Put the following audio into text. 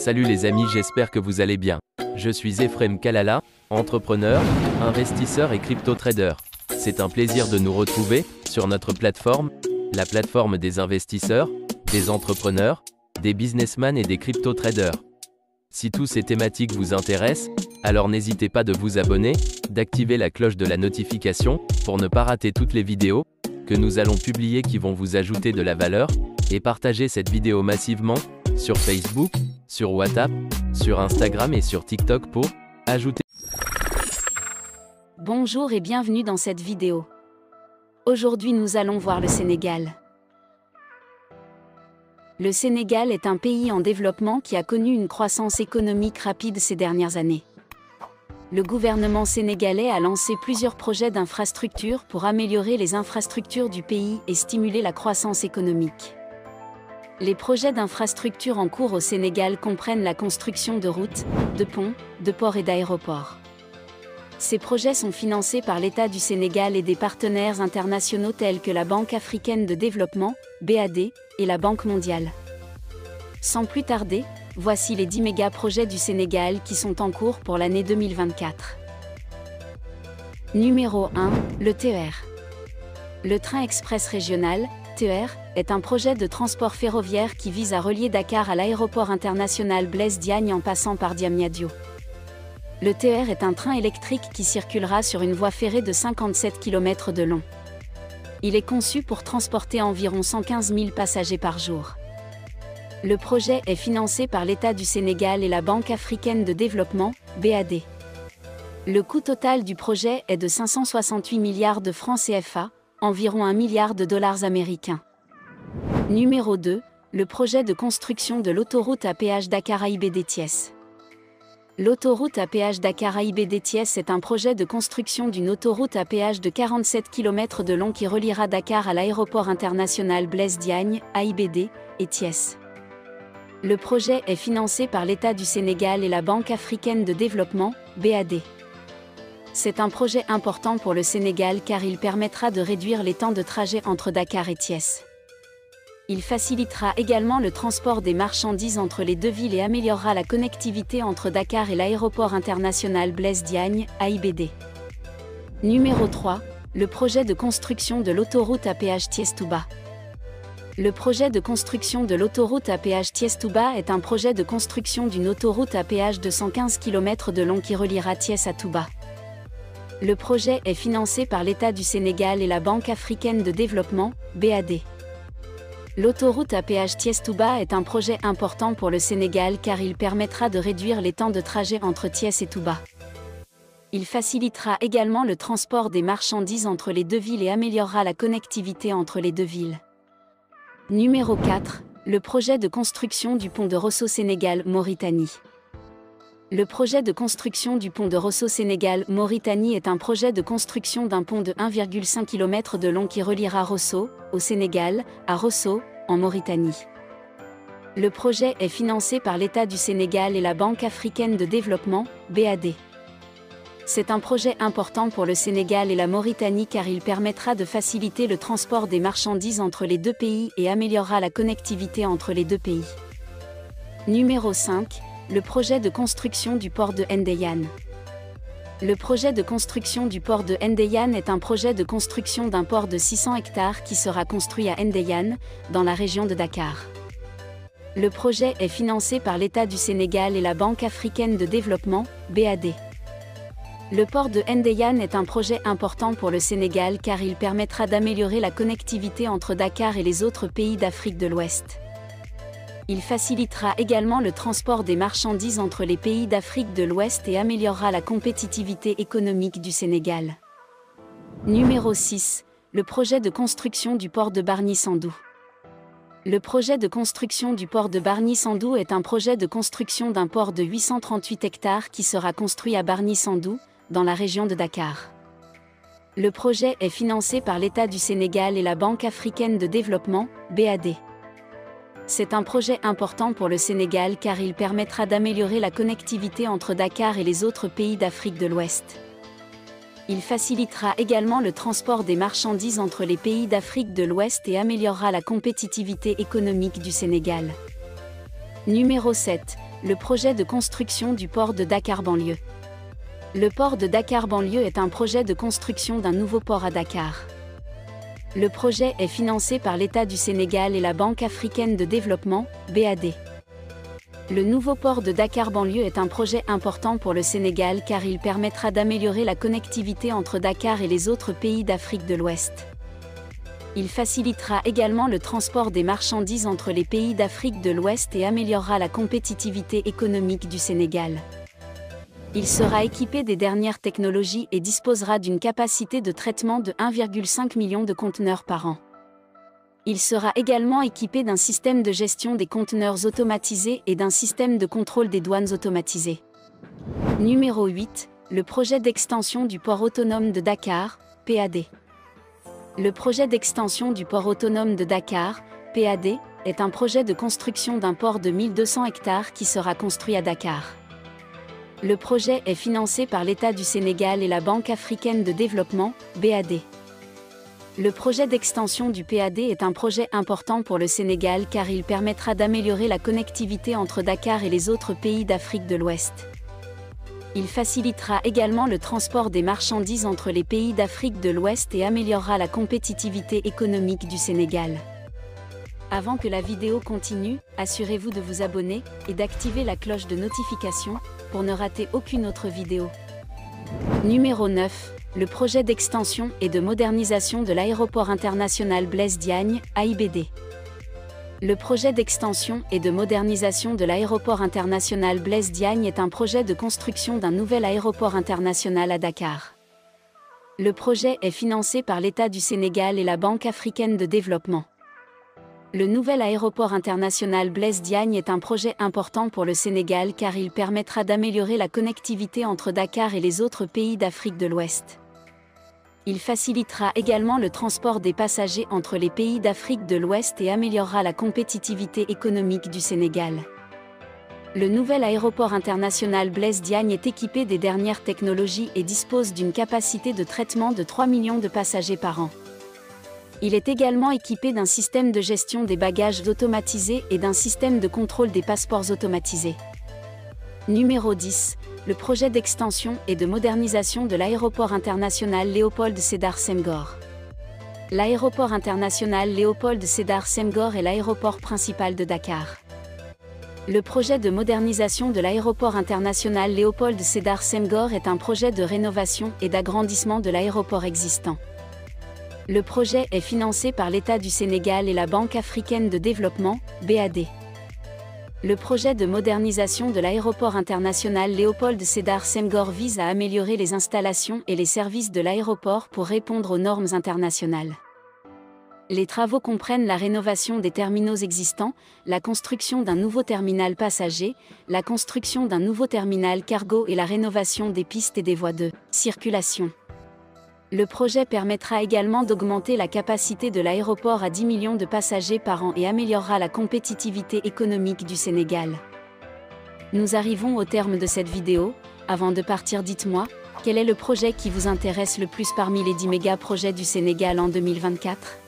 Salut les amis, j'espère que vous allez bien. Je suis Ephrem Kalala, entrepreneur, investisseur et crypto-trader. C'est un plaisir de nous retrouver sur notre plateforme, la plateforme des investisseurs, des entrepreneurs, des businessmen et des crypto-traders. Si tous ces thématiques vous intéressent, alors n'hésitez pas de vous abonner, d'activer la cloche de la notification pour ne pas rater toutes les vidéos que nous allons publier qui vont vous ajouter de la valeur, et partager cette vidéo massivement sur Facebook, sur WhatsApp, sur Instagram et sur TikTok pour ajouter. Bonjour et bienvenue dans cette vidéo. Aujourd'hui nous allons voir le Sénégal. Le Sénégal est un pays en développement qui a connu une croissance économique rapide ces dernières années. Le gouvernement sénégalais a lancé plusieurs projets d'infrastructures pour améliorer les infrastructures du pays et stimuler la croissance économique. Les projets d'infrastructures en cours au Sénégal comprennent la construction de routes, de ponts, de ports et d'aéroports. Ces projets sont financés par l'État du Sénégal et des partenaires internationaux tels que la Banque africaine de développement, BAD, et la Banque mondiale. Sans plus tarder, voici les 10 méga-projets du Sénégal qui sont en cours pour l'année 2024. Numéro 1, le TER. Le train express régional, TER, est un projet de transport ferroviaire qui vise à relier Dakar à l'aéroport international Blaise Diagne en passant par Diamniadio. Le TER est un train électrique qui circulera sur une voie ferrée de 57 km de long. Il est conçu pour transporter environ 115 000 passagers par jour. Le projet est financé par l'État du Sénégal et la Banque africaine de développement, BAD. Le coût total du projet est de 568 milliards de francs CFA, environ 1 milliard de dollars américains. Numéro 2, le projet de construction de l'autoroute à péage Dakar-AIBD-Thiès. L'autoroute à péage Dakar-AIBD-Thiès est un projet de construction d'une autoroute à péage de 47 km de long qui reliera Dakar à l'aéroport international Blaise Diagne, AIBD, et Thiès. Le projet est financé par l'État du Sénégal et la Banque africaine de développement, BAD. C'est un projet important pour le Sénégal car il permettra de réduire les temps de trajet entre Dakar et Thiès. Il facilitera également le transport des marchandises entre les deux villes et améliorera la connectivité entre Dakar et l'aéroport international Blaise Diagne, AIBD. Numéro 3, le projet de construction de l'autoroute à péage Thiès-Touba. Le projet de construction de l'autoroute à péage Thiès-Touba est un projet de construction d'une autoroute à péage de 115 km de long qui reliera Thiès à Touba. Le projet est financé par l'État du Sénégal et la Banque africaine de développement, BAD. L'autoroute à péage Thiès-Touba est un projet important pour le Sénégal car il permettra de réduire les temps de trajet entre Thiès et Touba. Il facilitera également le transport des marchandises entre les deux villes et améliorera la connectivité entre les deux villes. Numéro 4, le projet de construction du pont de Rosso Sénégal-Mauritanie. Le projet de construction du pont de Rosso Sénégal-Mauritanie est un projet de construction d'un pont de 1,5 km de long qui reliera Rosso, au Sénégal, à Rosso, en Mauritanie. Le projet est financé par l'État du Sénégal et la Banque africaine de développement, BAD. C'est un projet important pour le Sénégal et la Mauritanie car il permettra de faciliter le transport des marchandises entre les deux pays et améliorera la connectivité entre les deux pays. Numéro 5, le projet de construction du port de Ndeyane. Le projet de construction du port de Ndeyane est un projet de construction d'un port de 600 hectares qui sera construit à Ndeyane, dans la région de Dakar. Le projet est financé par l'État du Sénégal et la Banque africaine de développement, BAD. Le port de Ndeyane est un projet important pour le Sénégal car il permettra d'améliorer la connectivité entre Dakar et les autres pays d'Afrique de l'Ouest. Il facilitera également le transport des marchandises entre les pays d'Afrique de l'Ouest et améliorera la compétitivité économique du Sénégal. Numéro 6, le projet de construction du port de Bargny-Sendou. Le projet de construction du port de Bargny-Sendou est un projet de construction d'un port de 838 hectares qui sera construit à Bargny-Sendou, dans la région de Dakar. Le projet est financé par l'État du Sénégal et la Banque africaine de développement, BAD. C'est un projet important pour le Sénégal car il permettra d'améliorer la connectivité entre Dakar et les autres pays d'Afrique de l'Ouest. Il facilitera également le transport des marchandises entre les pays d'Afrique de l'Ouest et améliorera la compétitivité économique du Sénégal. Numéro 7. le projet de construction du port de Dakar-Banlieue. Le port de Dakar-Banlieue est un projet de construction d'un nouveau port à Dakar. Le projet est financé par l'État du Sénégal et la Banque africaine de développement, BAD. Le nouveau port de Dakar-Banlieue est un projet important pour le Sénégal car il permettra d'améliorer la connectivité entre Dakar et les autres pays d'Afrique de l'Ouest. Il facilitera également le transport des marchandises entre les pays d'Afrique de l'Ouest et améliorera la compétitivité économique du Sénégal. Il sera équipé des dernières technologies et disposera d'une capacité de traitement de 1,5 million de conteneurs par an. Il sera également équipé d'un système de gestion des conteneurs automatisé et d'un système de contrôle des douanes automatisé. Numéro 8, le projet d'extension du port autonome de Dakar, PAD. Le projet d'extension du port autonome de Dakar, PAD, est un projet de construction d'un port de 1200 hectares qui sera construit à Dakar. Le projet est financé par l'État du Sénégal et la Banque africaine de développement, BAD. Le projet d'extension du PAD est un projet important pour le Sénégal car il permettra d'améliorer la connectivité entre Dakar et les autres pays d'Afrique de l'Ouest. Il facilitera également le transport des marchandises entre les pays d'Afrique de l'Ouest et améliorera la compétitivité économique du Sénégal. Avant que la vidéo continue, assurez-vous de vous abonner et d'activer la cloche de notification pour ne rater aucune autre vidéo. Numéro 9, le projet d'extension et de modernisation de l'aéroport international Blaise Diagne, AIBD. Le projet d'extension et de modernisation de l'aéroport international Blaise Diagne est un projet de construction d'un nouvel aéroport international à Dakar. Le projet est financé par l'État du Sénégal et la Banque africaine de développement. Le nouvel aéroport international Blaise Diagne est un projet important pour le Sénégal car il permettra d'améliorer la connectivité entre Dakar et les autres pays d'Afrique de l'Ouest. Il facilitera également le transport des passagers entre les pays d'Afrique de l'Ouest et améliorera la compétitivité économique du Sénégal. Le nouvel aéroport international Blaise Diagne est équipé des dernières technologies et dispose d'une capacité de traitement de 3 millions de passagers par an. Il est également équipé d'un système de gestion des bagages automatisé et d'un système de contrôle des passeports automatisés. Numéro 10. Le projet d'extension et de modernisation de l'aéroport international Léopold Sédar Senghor. L'aéroport international Léopold Sédar Senghor est l'aéroport principal de Dakar. Le projet de modernisation de l'aéroport international Léopold Sédar Senghor est un projet de rénovation et d'agrandissement de l'aéroport existant. Le projet est financé par l'État du Sénégal et la Banque africaine de développement, BAD. Le projet de modernisation de l'aéroport international Léopold Sédar Senghor vise à améliorer les installations et les services de l'aéroport pour répondre aux normes internationales. Les travaux comprennent la rénovation des terminaux existants, la construction d'un nouveau terminal passager, la construction d'un nouveau terminal cargo et la rénovation des pistes et des voies de circulation. Le projet permettra également d'augmenter la capacité de l'aéroport à 10 millions de passagers par an et améliorera la compétitivité économique du Sénégal. Nous arrivons au terme de cette vidéo. Avant de partir, dites-moi, quel est le projet qui vous intéresse le plus parmi les 10 méga-projets du Sénégal en 2024 ?